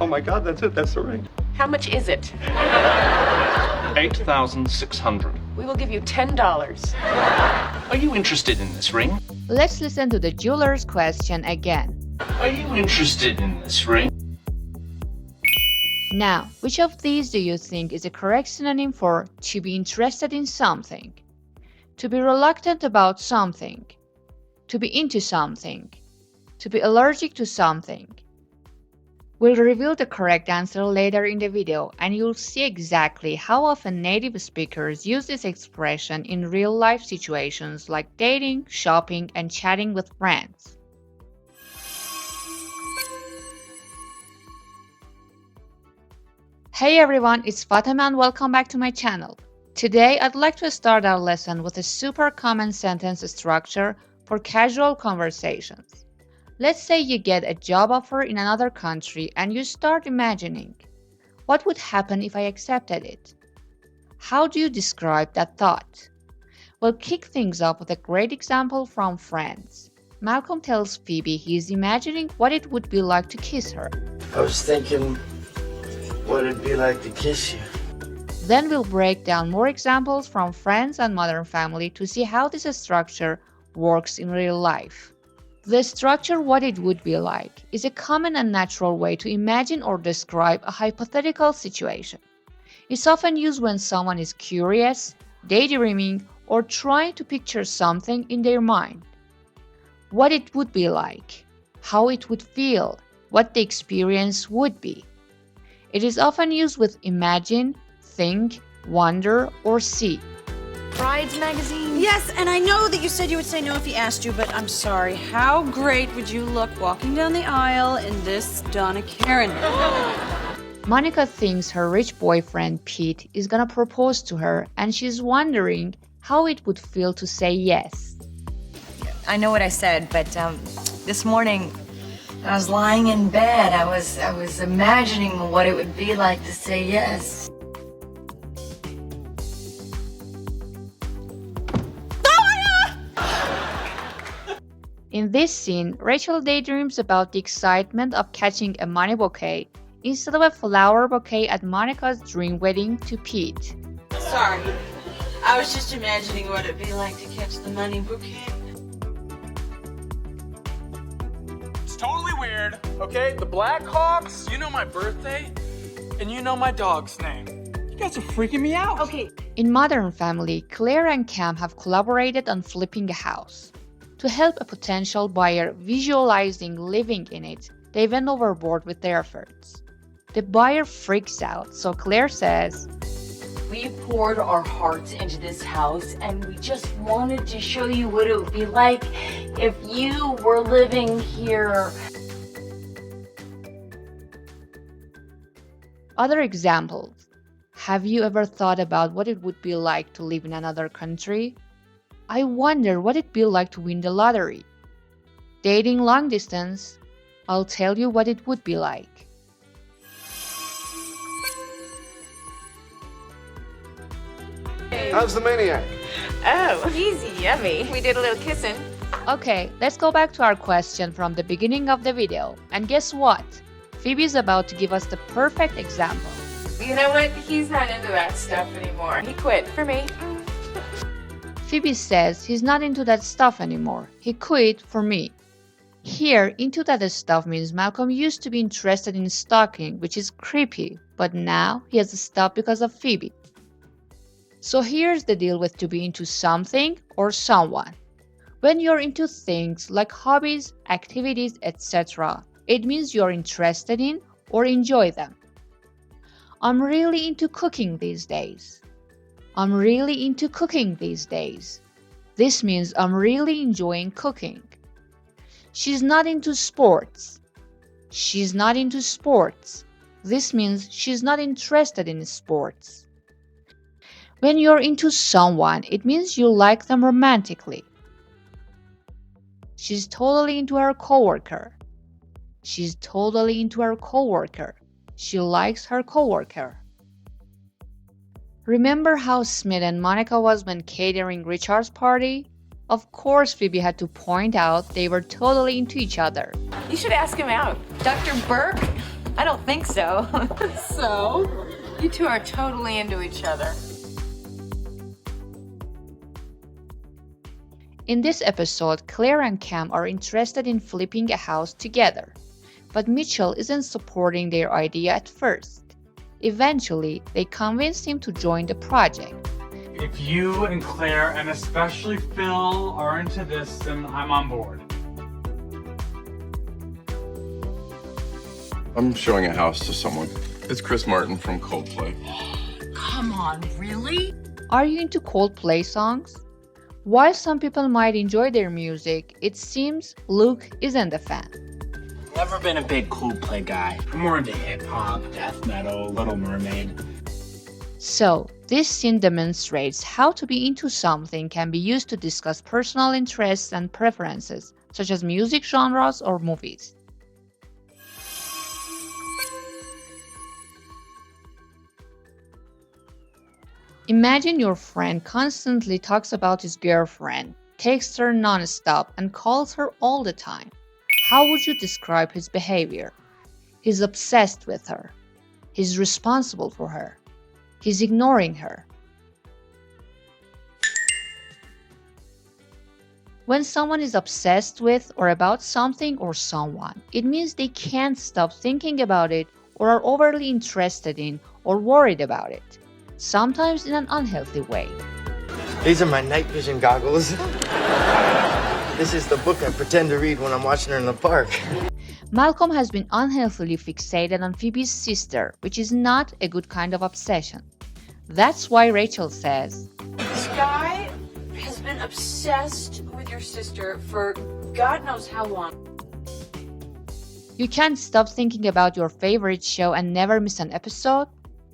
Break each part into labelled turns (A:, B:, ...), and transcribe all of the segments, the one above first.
A: Oh my God, that's it. That's the ring.
B: How much is it?
C: 8,600.
B: We will give you $10.
C: Are you interested in this ring?
D: Let's listen to the jeweler's question again.
C: Are you interested in this ring?
D: Now, which of these do you think is a correct synonym for to be interested in something? To be reluctant about something. To be into something. To be allergic to something. We'll reveal the correct answer later in the video, and you'll see exactly how often native speakers use this expression in real-life situations like dating, shopping, and chatting with friends. Hey everyone, it's Fatima and welcome back to my channel. Today, I'd like to start our lesson with a super common sentence structure for casual conversations. Let's say you get a job offer in another country and you start imagining, what would happen if I accepted it? How do you describe that thought? We'll kick things off with a great example from Friends. Malcolm tells Phoebe he's imagining what it would be like to kiss her.
E: I was thinking what it'd be like to kiss you.
D: Then we'll break down more examples from Friends and Modern Family to see how this structure works in real life. The structure what it would be like is a common and natural way to imagine or describe a hypothetical situation. It's often used when someone is curious, daydreaming, or trying to picture something in their mind. What it would be like, how it would feel, what the experience would be. It is often used with imagine, think, wonder, or see.
F: Brides magazine?
G: Yes, and I know that you said you would say no if he asked you, but I'm sorry. How great would you look walking down the aisle in this Donna Karan?
D: Monica thinks her rich boyfriend Pete is gonna propose to her, and she's wondering how it would feel to say yes.
F: I know what I said, but this morning I was lying in bed. I was imagining what it would be like to say yes.
D: In this scene, Rachel daydreams about the excitement of catching a money bouquet instead of a flower bouquet at Monica's dream wedding to Pete.
G: Sorry. I was just imagining what it'd be like to catch the money bouquet.
H: It's totally weird, okay? The Blackhawks, you know my birthday, and you know my dog's name. You guys are freaking me out.
G: Okay.
D: In Modern Family, Claire and Cam have collaborated on flipping a house. To help a potential buyer visualizing living in it, they went overboard with their efforts. The buyer freaks out, so Claire says,
I: "We poured our hearts into this house and we just wanted to show you what it would be like if you were living here."
D: Other examples. Have you ever thought about what it would be like to live in another country? I wonder what it'd be like to win the lottery. Dating long distance, I'll tell you what it would be like.
A: How's the maniac?
B: Oh, easy, yummy. We did a little kissing.
D: Okay, let's go back to our question from the beginning of the video. And guess what? Phoebe's about to give us the perfect example.
B: You know what? He's not into that stuff anymore. He quit for me.
D: Phoebe says he's not into that stuff anymore. He quit for me. Here, into that stuff means Malcolm used to be interested in stalking, which is creepy, but now he has stopped because of Phoebe. So here's the deal with to be into something or someone. When you're into things like hobbies, activities, etc., it means you're interested in or enjoy them. I'm really into cooking these days. I'm really into cooking these days. This means I'm really enjoying cooking. She's not into sports. She's not into sports. This means she's not interested in sports. When you're into someone, it means you like them romantically. She's totally into her coworker. She's totally into her coworker. She likes her coworker. Remember how Smith and Monica was when catering Richard's party? Of course, Phoebe had to point out they were totally into each other.
B: You should ask him out.
F: Dr. Burke, I don't think so.
B: So, you two are totally into each other.
D: In this episode, Claire and Cam are interested in flipping a house together, but Mitchell isn't supporting their idea at first. Eventually, they convince him to join the project.
H: If you and Claire, and especially Phil, are into this, then I'm on board.
A: I'm showing a house to someone. It's Chris Martin from Coldplay.
I: Come on, really?
D: Are you into Coldplay songs? While some people might enjoy their music, it seems Luke isn't a fan.
J: Never been a big Coldplay guy. I'm more into hip-hop, death metal, Little Mermaid.
D: So, this scene demonstrates how to be into something can be used to discuss personal interests and preferences, such as music genres or movies. Imagine your friend constantly talks about his girlfriend, texts her non-stop, and calls her all the time. How would you describe his behavior? He's obsessed with her. He's responsible for her. He's ignoring her. When someone is obsessed with or about something or someone, it means they can't stop thinking about it or are overly interested in or worried about it, sometimes in an unhealthy way.
E: These are my night vision goggles. This is the book I pretend to read when I'm watching her in the park.
D: Malcolm has been unhealthily fixated on Phoebe's sister, which is not a good kind of obsession. That's why Rachel says,
G: This guy has been obsessed with your sister for God knows how long.
D: you can't stop thinking about your favorite show and never miss an episode?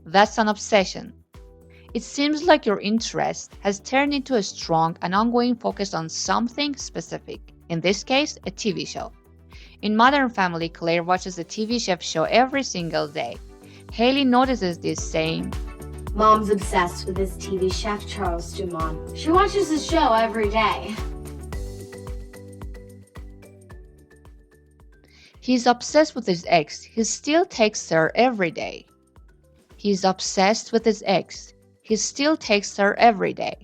D: That's an obsession. It seems like your interest has turned into a strong and ongoing focus on something specific, in this case, a TV show. In Modern Family, Claire watches a TV chef show every single day. Haley notices this, saying,
K: Mom's obsessed with this TV chef, Charles Dumont. She watches the show every day.
D: He's obsessed with his ex. He still texts her every day. He's obsessed with his ex. He still texts her every day.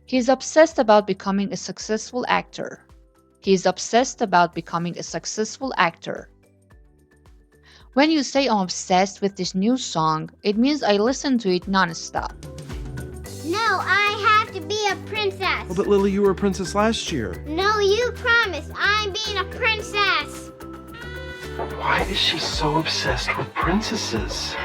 D: He's obsessed about becoming a successful actor. He's obsessed about becoming a successful actor. When you say I'm obsessed with this new song, it means I listen to it non-stop.
L: No, I have to be a princess.
M: Oh, but Lily, you were a princess last year.
L: No, you promised. I'm being a princess.
C: Why is she so obsessed with princesses?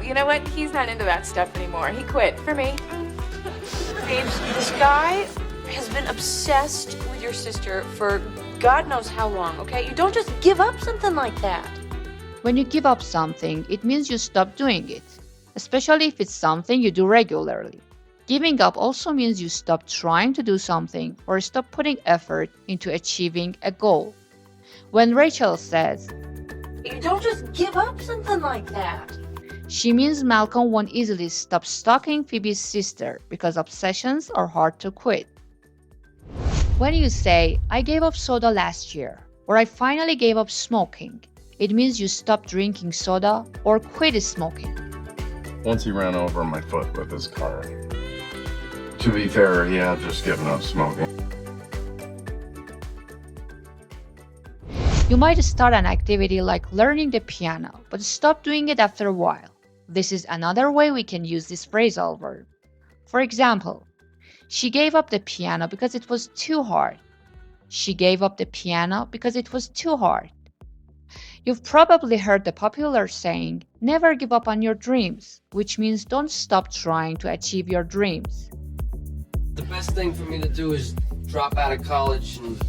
B: You know what? He's not into that stuff anymore. He quit for me.
G: Babes, this guy has been obsessed with your sister for God knows how long, okay? You don't just give up something like that.
D: When you give up something, it means you stop doing it, especially if it's something you do regularly. Giving up also means you stop trying to do something or stop putting effort into achieving a goal. When Rachel says,
G: You don't just give up something like that.
D: she means Malcolm won't easily stop stalking Phoebe's sister because obsessions are hard to quit. When you say, I gave up soda last year, or I finally gave up smoking, it means you stopped drinking soda or quit smoking.
A: Once he ran over my foot with his car. To be fair, he had just given up smoking.
D: You might start an activity like learning the piano, but stop doing it after a while. This is another way we can use this phrasal verb. For example, she gave up the piano because it was too hard. She gave up the piano because it was too hard. You've probably heard the popular saying, never give up on your dreams, which means don't stop trying to achieve your dreams.
J: The best thing for me to do is drop out of college and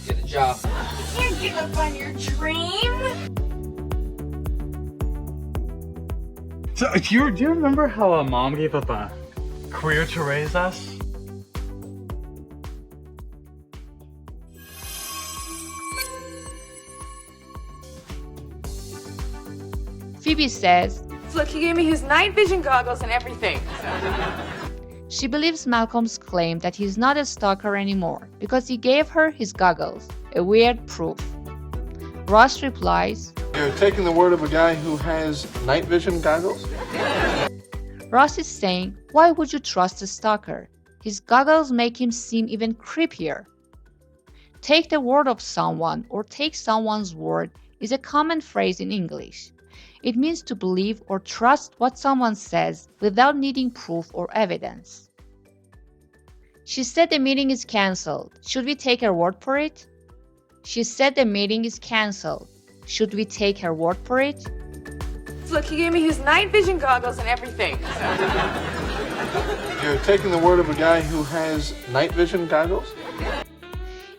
J: get a job.
I: You can't give up on your dream.
H: So, do you remember how Mom gave up a career to raise us?
D: Phoebe says,
B: Look, he gave me his night vision goggles and everything.
D: She believes Malcolm's claim that he's not a stalker anymore because he gave her his goggles, a weird proof. Ross replies,
M: You're taking the word of a guy who has night vision goggles?
D: Ross is saying, why would you trust a stalker? His goggles make him seem even creepier. Take the word of someone or take someone's word is a common phrase in English. It means to believe or trust what someone says without needing proof or evidence. She said the meeting is cancelled. Should we take her word for it? She said the meeting is cancelled. Should we take her word for it?
B: Look, he gave me his night vision goggles and everything.
M: You're taking the word of a guy who has night vision goggles?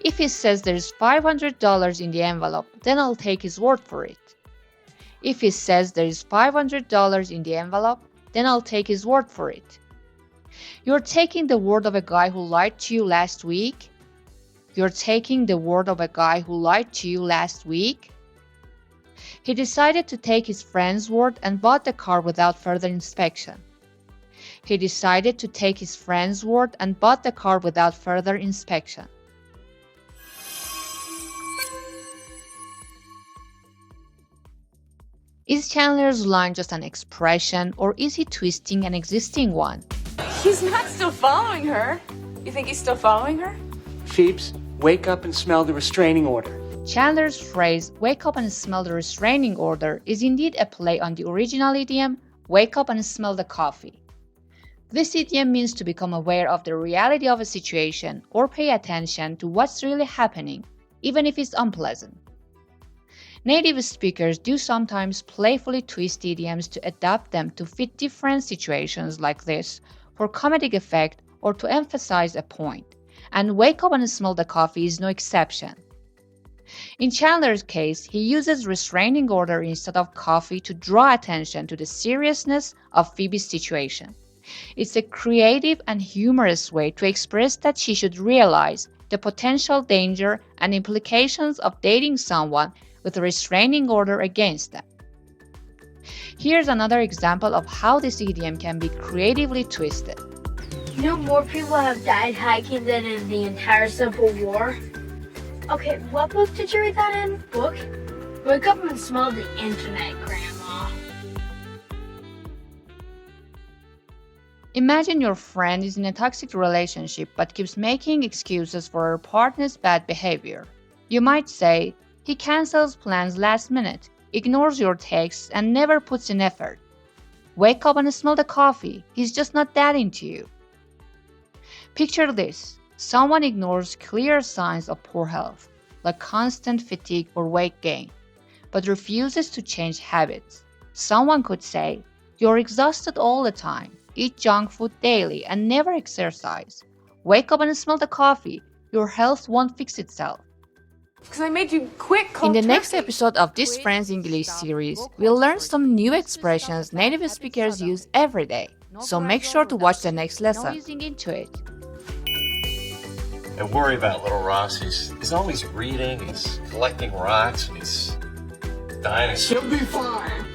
D: If he says there's $500 in the envelope, then I'll take his word for it. If he says there is $500 in the envelope, then I'll take his word for it. You're taking the word of a guy who lied to you last week? You're taking the word of a guy who lied to you last week? He decided to take his friend's word and bought the car without further inspection. He decided to take his friend's word and bought the car without further inspection. Is Chandler's line just an expression, or is he twisting an existing one?
B: He's not still following her. You think he's still following her?
C: Phoebes, wake up and smell the restraining order.
D: Chandler's phrase, wake up and smell the restraining order, is indeed a play on the original idiom, wake up and smell the coffee. This idiom means to become aware of the reality of a situation or pay attention to what's really happening, even if it's unpleasant. Native speakers do sometimes playfully twist idioms to adapt them to fit different situations like this for comedic effect or to emphasize a point, and wake up and smell the coffee is no exception. In Chandler's case, he uses restraining order instead of coffee to draw attention to the seriousness of Phoebe's situation. It's a creative and humorous way to express that she should realize the potential danger and implications of dating someone with a restraining order against them. Here's another example of how this idiom can be creatively twisted.
K: You know, more people have died hiking than in the entire Civil War. Okay, what book did you read that in? Book? Wake up and smell the internet, Grandma.
D: Imagine your friend is in a toxic relationship but keeps making excuses for her partner's bad behavior. You might say, he cancels plans last minute, ignores your texts, and never puts in effort. Wake up and smell the coffee. He's just not that into you. Picture this. Someone ignores clear signs of poor health, like constant fatigue or weight gain, but refuses to change habits. Someone could say, you're exhausted all the time, eat junk food daily, and never exercise. Wake up and smell the coffee. Your health won't fix itself.
B: Because I made you quit cold
D: In the next
B: turkey.
D: episode of this Friends English series, we'll learn some new expressions native speakers use every day. So make sure to watch the next lesson. Easing into it.
N: I worry about little Ross. He's always reading, he's collecting rocks, and he's dying.
H: He'll be fine.